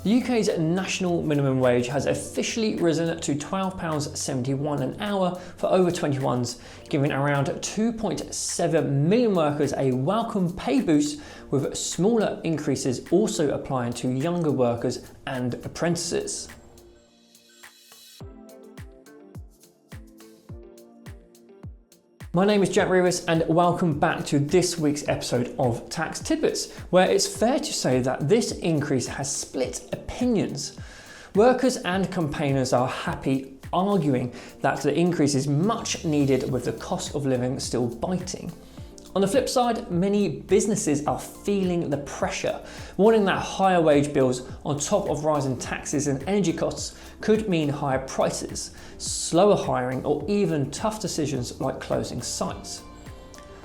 The UK's national minimum wage has officially risen to £12.71 an hour for over 21s, giving around 2.7 million workers a welcome pay boost, with smaller increases also applying to younger workers and apprentices. My name is Jack Rivers and welcome back to this week's episode of Tax Tidbits, where it's fair to say that this increase has split opinions. Workers and campaigners are happy, arguing that the increase is much needed with the cost of living still biting. On the flip side, many businesses are feeling the pressure, warning that higher wage bills on top of rising taxes and energy costs could mean higher prices, slower hiring, or even tough decisions like closing sites.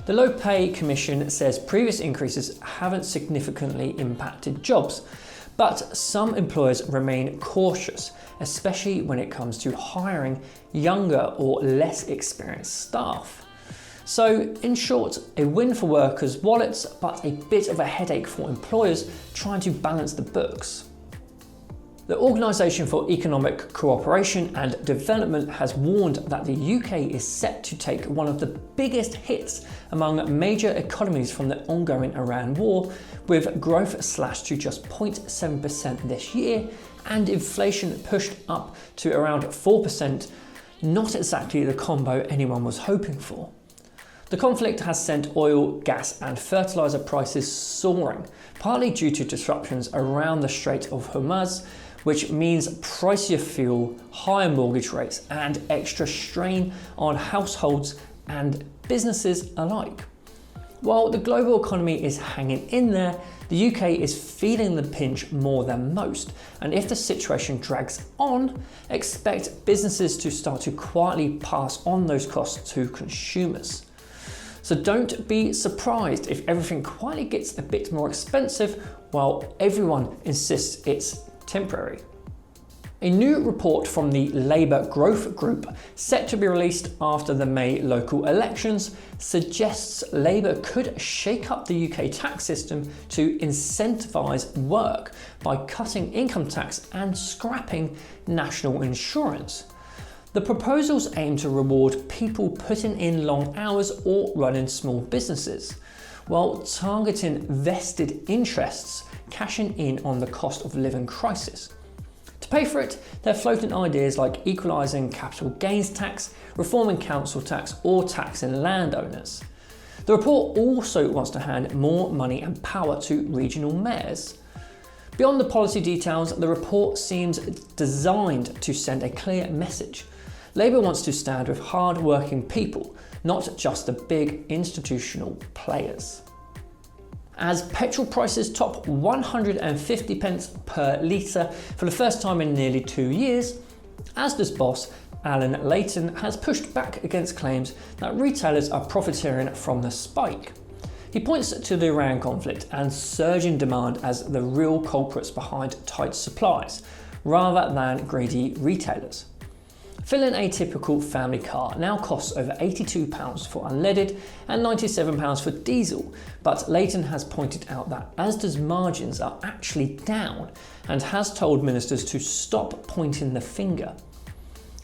The Low Pay Commission says previous increases haven't significantly impacted jobs, but some employers remain cautious, especially when it comes to hiring younger or less experienced staff. So, in short, a win for workers' wallets, but a bit of a headache for employers trying to balance the books. The Organisation for Economic Cooperation and Development has warned that the UK is set to take one of the biggest hits among major economies from the ongoing Iran war, with growth slashed to just 0.7% this year and inflation pushed up to around 4%, not exactly the combo anyone was hoping for. The conflict has sent oil, gas and fertiliser prices soaring, partly due to disruptions around the Strait of Hormuz, which means pricier fuel, higher mortgage rates and extra strain on households and businesses alike. While the global economy is hanging in there, the UK is feeling the pinch more than most, and if the situation drags on, expect businesses to start to quietly pass on those costs to consumers. So don't be surprised if everything quietly gets a bit more expensive while everyone insists it's temporary. A new report from the Labour Growth Group, set to be released after the May local elections, suggests Labour could shake up the UK tax system to incentivise work by cutting income tax and scrapping national insurance. The proposals aim to reward people putting in long hours or running small businesses, while targeting vested interests cashing in on the cost of living crisis. To pay for it, they're floating ideas like equalising capital gains tax, reforming council tax, or taxing landowners. The report also wants to hand more money and power to regional mayors. Beyond the policy details, the report seems designed to send a clear message. Labour wants to stand with hard-working people, not just the big institutional players. As petrol prices top 150 pence per litre for the first time in nearly 2 years, Asda's boss, Alan Layton, has pushed back against claims that retailers are profiteering from the spike. He points to the Iran conflict and surging demand as the real culprits behind tight supplies, rather than greedy retailers. Filling a typical family car now costs over £82 for unleaded and £97 for diesel, but Layton has pointed out that Asda's margins are actually down and has told ministers to stop pointing the finger.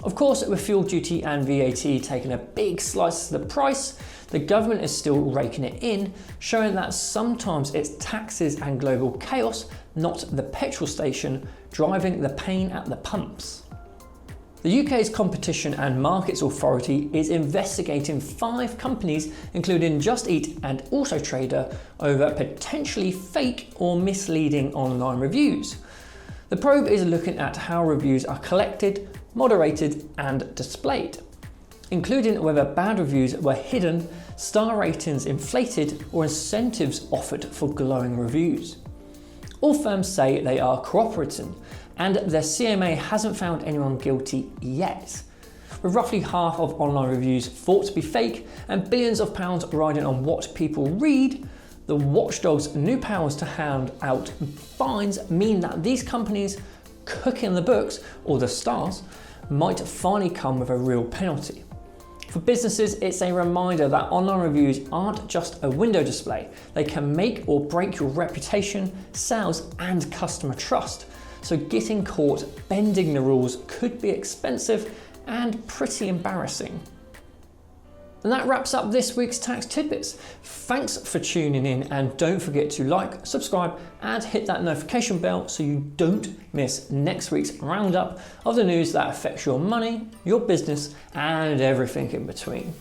Of course, with fuel duty and VAT taking a big slice of the price, the government is still raking it in, showing that sometimes it's taxes and global chaos, not the petrol station, driving the pain at the pumps. The UK's Competition and Markets Authority is investigating 5 companies, including Just Eat and Auto Trader, over potentially fake or misleading online reviews. The probe is looking at how reviews are collected, moderated and displayed, including whether bad reviews were hidden, star ratings inflated, or incentives offered for glowing reviews. All firms say they are cooperating, and their CMA hasn't found anyone guilty yet. With roughly half of online reviews thought to be fake and billions of pounds riding on what people read, the watchdog's new powers to hand out fines mean that these companies cooking the books, or the stars, might finally come with a real penalty. For businesses, it's a reminder that online reviews aren't just a window display. They can make or break your reputation, sales, and customer trust. so getting caught bending the rules could be expensive and pretty embarrassing. And that wraps up this week's Tax Tidbits. Thanks for tuning in, and don't forget to like, subscribe and hit that notification bell so you don't miss next week's roundup of the news that affects your money, your business and everything in between.